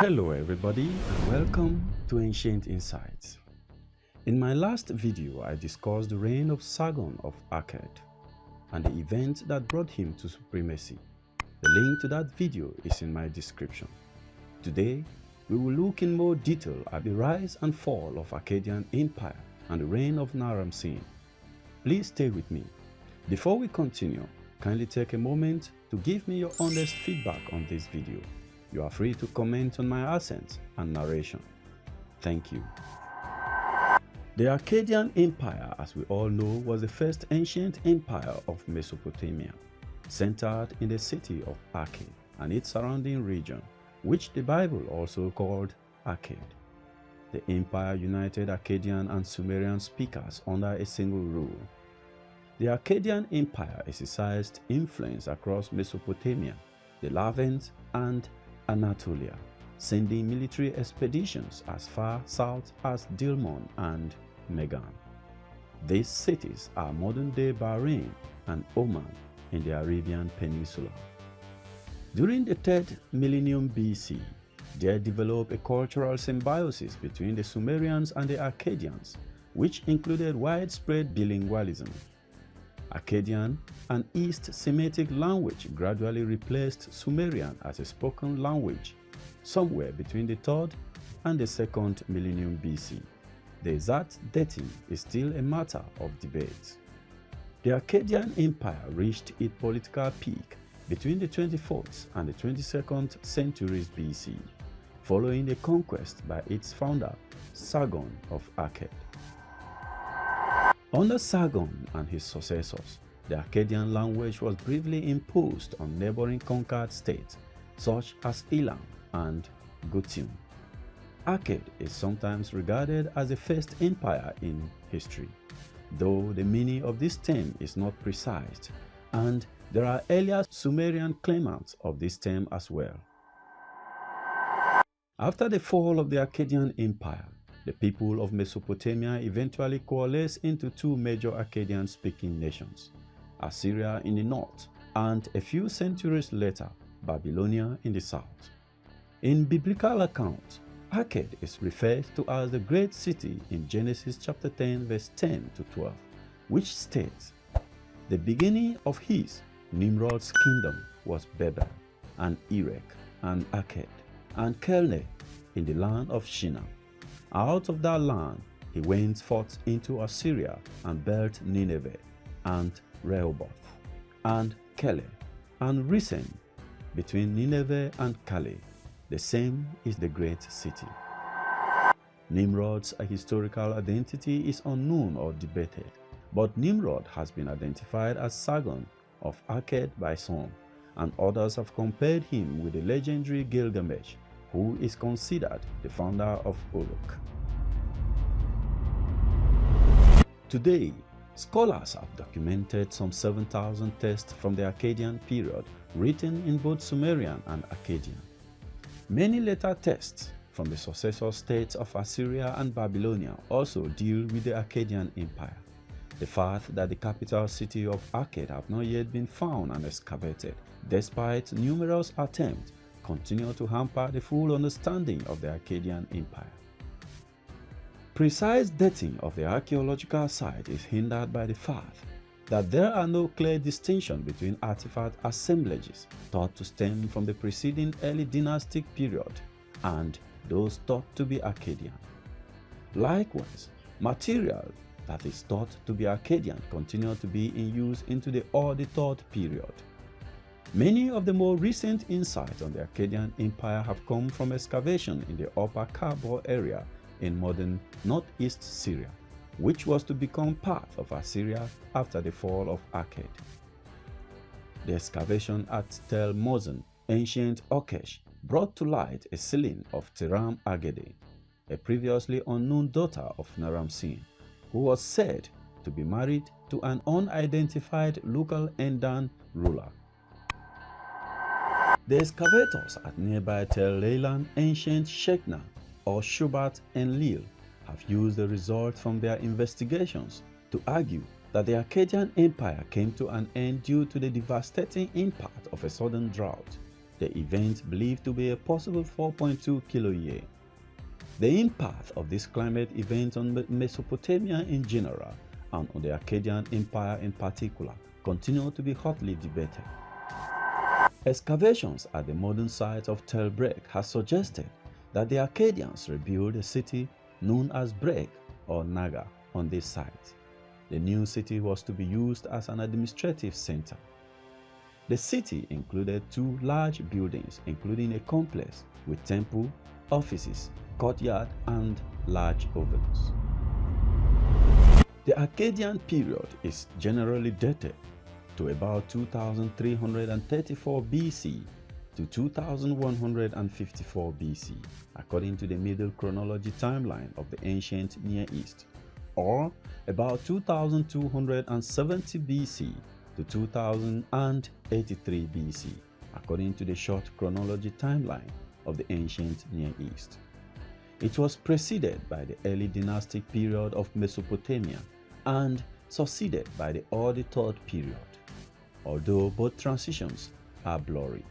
Hello everybody and welcome to Ancient Insights. In my last video I discussed the reign of Sargon of Akkad and the event that brought him to supremacy. The link to that video is in my description. Today we will look in more detail at the rise and fall of Akkadian Empire and the reign of naram-sin. Please stay with me. Before we continue, kindly take a moment to give me your honest feedback on this video. You are free to comment on my accent and narration. Thank you. The Akkadian Empire, as we all know, was the first ancient empire of Mesopotamia, centered in the city of Akkad and its surrounding region, which the Bible also called Akkad. The empire united Akkadian and Sumerian speakers under a single rule. The Akkadian Empire exercised influence across Mesopotamia, the Levant, and Anatolia, sending military expeditions as far south as Dilmun and Megan. These cities are modern-day Bahrain and Oman in the Arabian Peninsula. During the 3rd millennium BC, there developed a cultural symbiosis between the Sumerians and the Akkadians, which included widespread bilingualism. Akkadian, an East Semitic language, gradually replaced Sumerian as a spoken language somewhere between the 3rd and the 2nd millennium BC. The exact dating is still a matter of debate. The Akkadian Empire reached its political peak between the 24th and the 22nd centuries BC, following the conquest by its founder, Sargon of Akkad. Under Sargon and his successors, the Akkadian language was briefly imposed on neighboring conquered states such as Elam and Gutium. Akkad is sometimes regarded as the first empire in history, though the meaning of this term is not precise, and there are earlier Sumerian claimants of this term as well. After the fall of the Akkadian Empire, the people of Mesopotamia eventually coalesced into two major Akkadian-speaking nations, Assyria in the north and a few centuries later, Babylonia in the south. In biblical accounts, Akkad is referred to as the great city in Genesis chapter 10 verse 10 to 12, which states, "The beginning of his, Nimrod's kingdom, was Babel, and Erech, and Akkad, and Calneh in the land of Shinar. Out of that land he went forth into Assyria and built Nineveh, and Rehoboth, and Calais, and Resen. Between Nineveh and Calais, the same is the great city." Nimrod's historical identity is unknown or debated, but Nimrod has been identified as Sargon of Akkad by some, and others have compared him with the legendary Gilgamesh, who is considered the founder of Uruk. Today, scholars have documented some 7,000 texts from the Akkadian period written in both Sumerian and Akkadian. Many later texts from the successor states of Assyria and Babylonia also deal with the Akkadian Empire. The fact that the capital city of Akkad have not yet been found and excavated, despite numerous attempts, continue to hamper the full understanding of the Akkadian Empire. Precise dating of the archaeological site is hindered by the fact that there are no clear distinctions between artifact assemblages thought to stem from the preceding early dynastic period and those thought to be Akkadian. Likewise, material that is thought to be Akkadian continue to be in use into the early 3rd period. Many of the more recent insights on the Akkadian Empire have come from excavation in the Upper Kabul area in modern northeast Syria, which was to become part of Assyria after the fall of Akkad. The excavation at Tel Mosen, ancient Urkesh, brought to light a ceiling of Tiram Agade, a previously unknown daughter of naram-sin, who was said to be married to an unidentified local Endan ruler. The excavators at nearby Tel Leilan, ancient Shekna or Shubat Enlil, have used the results from their investigations to argue that the Akkadian Empire came to an end due to the devastating impact of a sudden drought. the event believed to be a possible 4.2 kilo-year. The impact of this climate event on Mesopotamia in general and on the Akkadian Empire in particular continue to be hotly debated. Excavations at the modern site of Tel Brek has suggested that the Akkadians rebuilt a city known as Brek or Naga on this site. The new city was to be used as an administrative center. The city included two large buildings, including a complex with temple, offices, courtyard, and large ovens. The Akkadian period is generally dated to about 2334 BC to 2154 BC, according to the Middle Chronology timeline of the ancient Near East, or about 2270 BC to 2083 BC, according to the Short Chronology timeline of the ancient Near East. It was preceded by the early dynastic period of Mesopotamia and succeeded by the early Third period, although both transitions are blurry.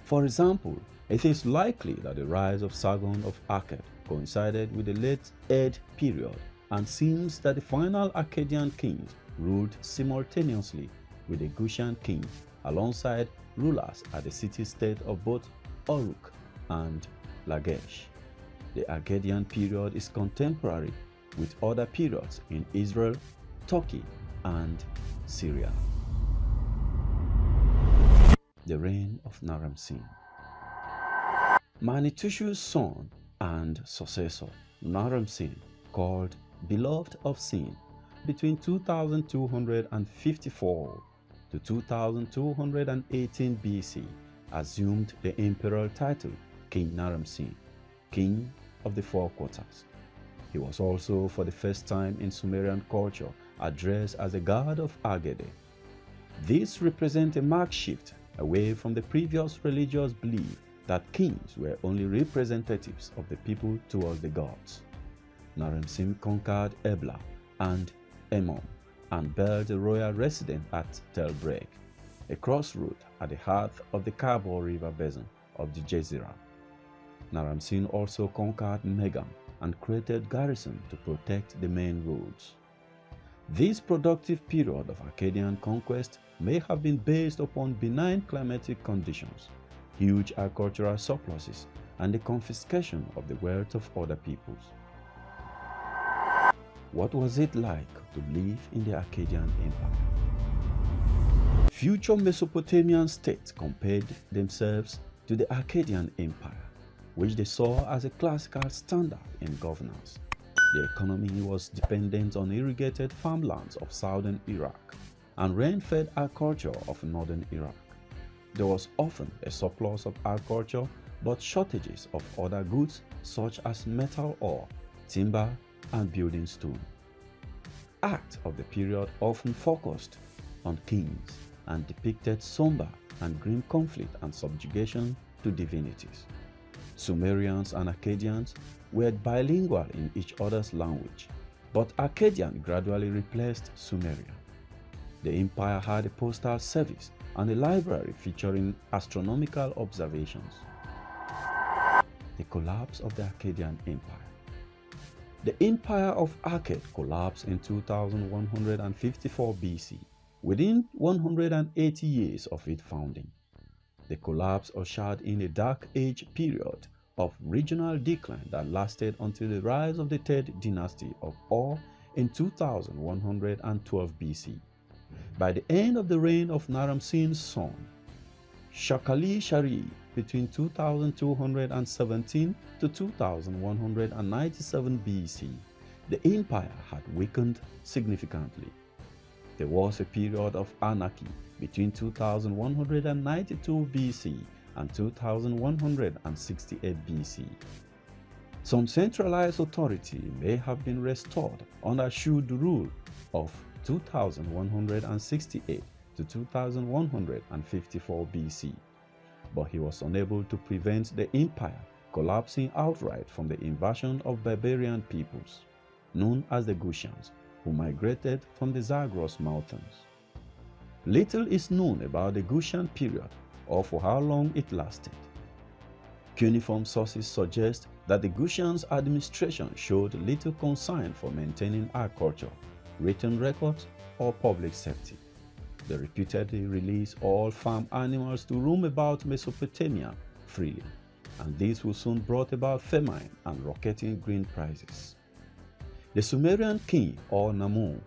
For example, it is likely that the rise of Sargon of Akkad coincided with the late Ed period, and seems that the final Akkadian kings ruled simultaneously with the Gutian kings alongside rulers at the city-state of both Uruk and Lagash. The Akkadian period is contemporary with other periods in Israel, Turkey, and Syria. The reign of naram-sin. Manitushu's son and successor, naram-sin, called Beloved of Sin, between 2254 to 2218 BC, assumed the imperial title King Naram-Sin, King of the Four Quarters. He was also, for the first time in Sumerian culture, addressed as a god of Agade. This represents a marked shift away from the previous religious belief that kings were only representatives of the people towards the gods. Naram-Sin conquered Ebla and Emon and built a royal residence at Tel Brek, a crossroad at the heart of the Kabul River basin of the Jezera. Naram-Sin also conquered Megam and created garrison to protect the main roads. This productive period of Akkadian conquest may have been based upon benign climatic conditions, huge agricultural surpluses, and the confiscation of the wealth of other peoples. What was it like to live in the Akkadian Empire? Future Mesopotamian states compared themselves to the Akkadian Empire, which they saw as a classical standard in governance. The economy was dependent on irrigated farmlands of southern Iraq and rain-fed agriculture of northern Iraq. There was often a surplus of agriculture but shortages of other goods such as metal ore, timber, and building stone. Acts of the period often focused on kings and depicted somber and grim conflict and subjugation to divinities. Sumerians and Akkadians were bilingual in each other's language, but Akkadian gradually replaced Sumerian. The empire had a postal service and a library featuring astronomical observations. The collapse of the Akkadian Empire. The Empire of Akkad collapsed in 2154 BC, within 180 years of its founding. The collapse ushered in a Dark Age period of regional decline that lasted until the rise of the Third Dynasty of Ur in 2112 BC. By the end of the reign of Naram-Sin's son, Shakali Shari, between 2217 to 2197 BC, the empire had weakened significantly. There was a period of anarchy between 2192 BC and 2168 BC. Some centralized authority may have been restored under Shu'd rule of 2168 to 2154 BC, but he was unable to prevent the empire collapsing outright from the invasion of barbarian peoples, known as the Gutians, who migrated from the Zagros Mountains. Little is known about the Gutian period, or for how long it lasted. Cuneiform sources suggest that the Gutians' administration showed little concern for maintaining agriculture, written records, or public safety. They reputedly released all farm animals to roam about Mesopotamia freely, and this will soon brought about famine and rocketing grain prices. The Sumerian king or Namu,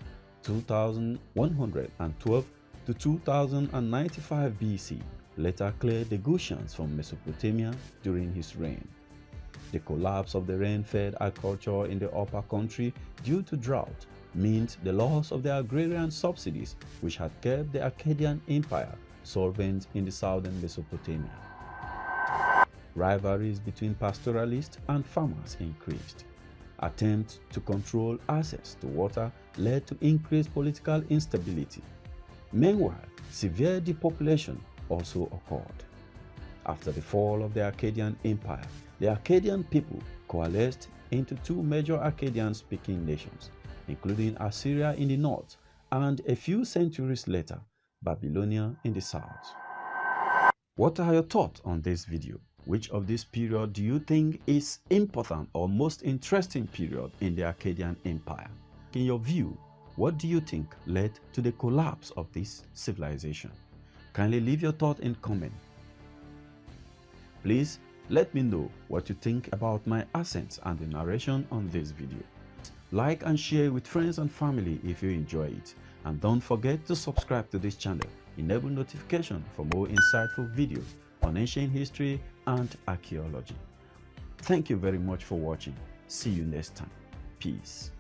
2112 to 2095 BC, later cleared the Gutians from Mesopotamia during his reign. The collapse of the rain-fed agriculture in the upper country due to drought meant the loss of the agrarian subsidies which had kept the Akkadian Empire solvent in the southern Mesopotamia. Rivalries between pastoralists and farmers increased. Attempts to control access to water led to increased political instability. Meanwhile, severe depopulation also occurred. After the fall of the Akkadian Empire, the Akkadian people coalesced into two major Akkadian-speaking nations, including Assyria in the north and a few centuries later, Babylonia in the south. What are your thoughts on this video? Which of this period do you think is important or most interesting period in the Akkadian Empire? In your view, what do you think led to the collapse of this civilization? Kindly leave your thought in comment. Please let me know what you think about my accents and the narration on this video. Like and share with friends and family if you enjoy it. And don't forget to subscribe to this channel. Enable notification for more insightful videos on ancient history and archaeology. Thank you very much for watching. See you next time. Peace.